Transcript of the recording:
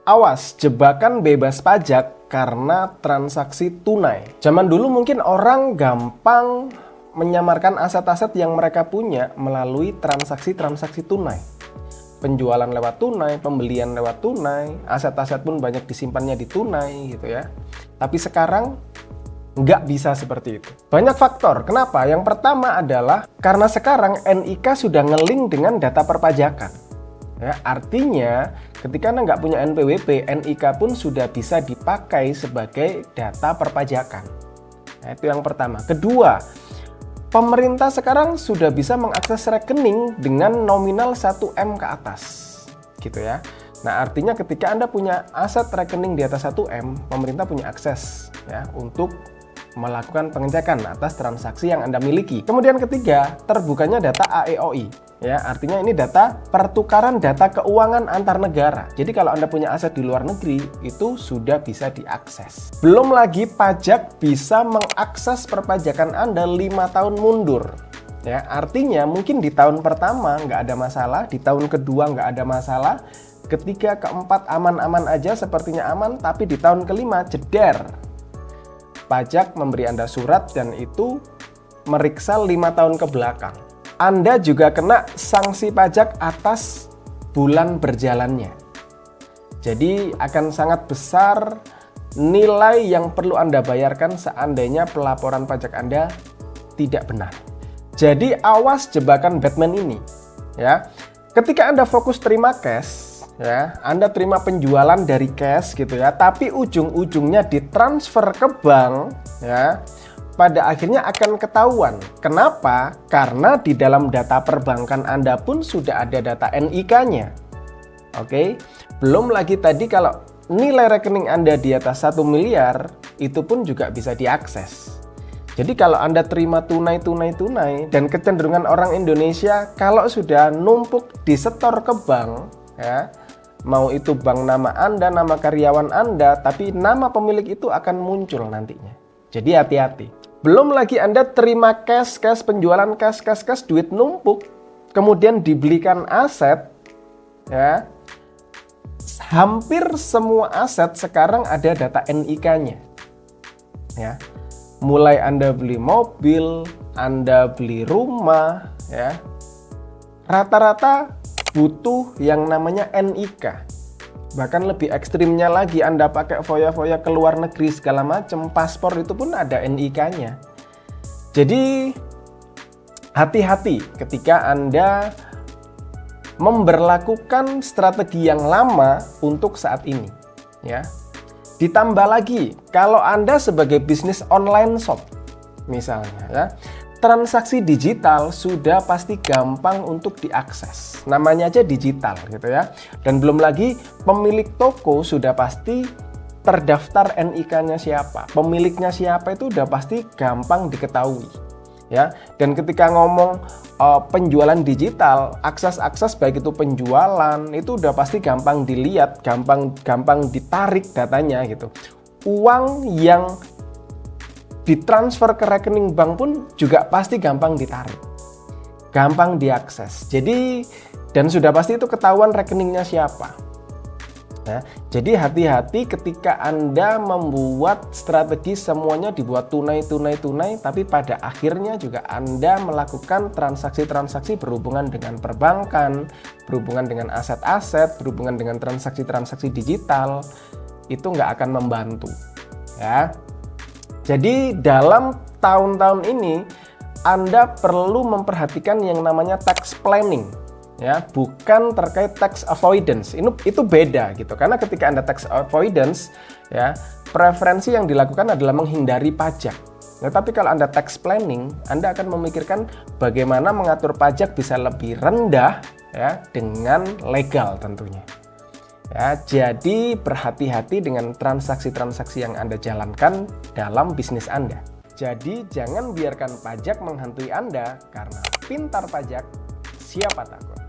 Awas, jebakan bebas pajak karena transaksi tunai. Zaman dulu mungkin orang gampang menyamarkan aset-aset yang mereka punya melalui transaksi-transaksi tunai. Penjualan lewat tunai, pembelian lewat tunai, aset-aset pun banyak disimpannya di tunai gitu ya. Tapi sekarang nggak bisa seperti itu. Banyak faktor. Kenapa? Yang pertama adalah karena sekarang NIK sudah nge-link dengan data perpajakan. Ya, artinya ketika Anda nggak punya NPWP, NIK pun sudah bisa dipakai sebagai data perpajakan. Nah, itu yang pertama. Kedua, pemerintah sekarang sudah bisa mengakses rekening dengan nominal 1M ke atas. Gitu ya. Nah, artinya ketika Anda punya aset rekening di atas 1M, pemerintah punya akses ya untuk melakukan pengecekan atas transaksi yang Anda miliki. Kemudian ketiga, terbukanya data AEOI. Ya, artinya ini data pertukaran data keuangan antar negara. Jadi kalau Anda punya aset di luar negeri, itu sudah bisa diakses. Belum lagi pajak bisa mengakses perpajakan Anda 5 tahun mundur. Ya, artinya mungkin di tahun pertama nggak ada masalah, di tahun kedua nggak ada masalah, ketiga, keempat aman-aman aja, sepertinya aman, tapi di tahun kelima jeder. Pajak memberi Anda surat dan itu meriksa 5 tahun ke belakang. Anda juga kena sanksi pajak atas bulan berjalannya. Jadi akan sangat besar nilai yang perlu Anda bayarkan seandainya pelaporan pajak Anda tidak benar. Jadi awas jebakan Batman ini. Ya, ketika Anda fokus terima cash, ya, Anda terima penjualan dari cash gitu ya, tapi ujung-ujungnya ditransfer ke bank, ya. Pada akhirnya akan ketahuan. Kenapa? Karena di dalam data perbankan Anda pun sudah ada data NIK-nya. Oke, belum lagi tadi kalau nilai rekening Anda di atas 1 miliar, itu pun juga bisa diakses. Jadi kalau Anda terima tunai, dan kecenderungan orang Indonesia kalau sudah numpuk disetor ke bank, ya, mau itu bank nama Anda, nama karyawan Anda, tapi nama pemilik itu akan muncul nantinya. Jadi hati-hati. Belum lagi Anda terima cash, penjualan cash, duit numpuk, kemudian dibelikan aset, ya. Hampir semua aset sekarang ada data NIK-nya. Ya. Mulai Anda beli mobil, Anda beli rumah, ya. Rata-rata butuh yang namanya NIK. Bahkan lebih ekstrimnya lagi, Anda pakai foya-foya ke luar negeri segala macam, paspor itu pun ada NIK-nya. Jadi hati-hati ketika Anda memberlakukan strategi yang lama untuk saat ini, ya. Ditambah lagi, kalau Anda sebagai bisnis online shop misalnya, ya, transaksi digital sudah pasti gampang untuk diakses. Namanya aja digital gitu ya. Dan belum lagi pemilik toko sudah pasti terdaftar NIK-nya siapa. Pemiliknya siapa itu udah pasti gampang diketahui. Ya. Dan ketika ngomong penjualan digital, akses baik itu penjualan itu udah pasti gampang dilihat, gampang ditarik datanya gitu. Uang yang ditransfer ke rekening bank pun juga pasti gampang ditarik, gampang diakses. Jadi dan sudah pasti itu ketahuan rekeningnya siapa. Nah, jadi hati-hati ketika Anda membuat strategi semuanya dibuat tunai, tapi pada akhirnya juga Anda melakukan transaksi-transaksi berhubungan dengan perbankan, berhubungan dengan aset-aset, berhubungan dengan transaksi-transaksi digital, itu nggak akan membantu. Ya. Jadi dalam tahun-tahun ini Anda perlu memperhatikan yang namanya tax planning, ya, bukan terkait tax avoidance. Itu beda gitu. Karena ketika Anda tax avoidance, ya, preferensi yang dilakukan adalah menghindari pajak. Nah, tapi kalau Anda tax planning, Anda akan memikirkan bagaimana mengatur pajak bisa lebih rendah, ya, dengan legal tentunya. Ya, jadi berhati-hati dengan transaksi-transaksi yang Anda jalankan dalam bisnis Anda. Jadi jangan biarkan pajak menghantui Anda, karena pintar pajak, siapa takut.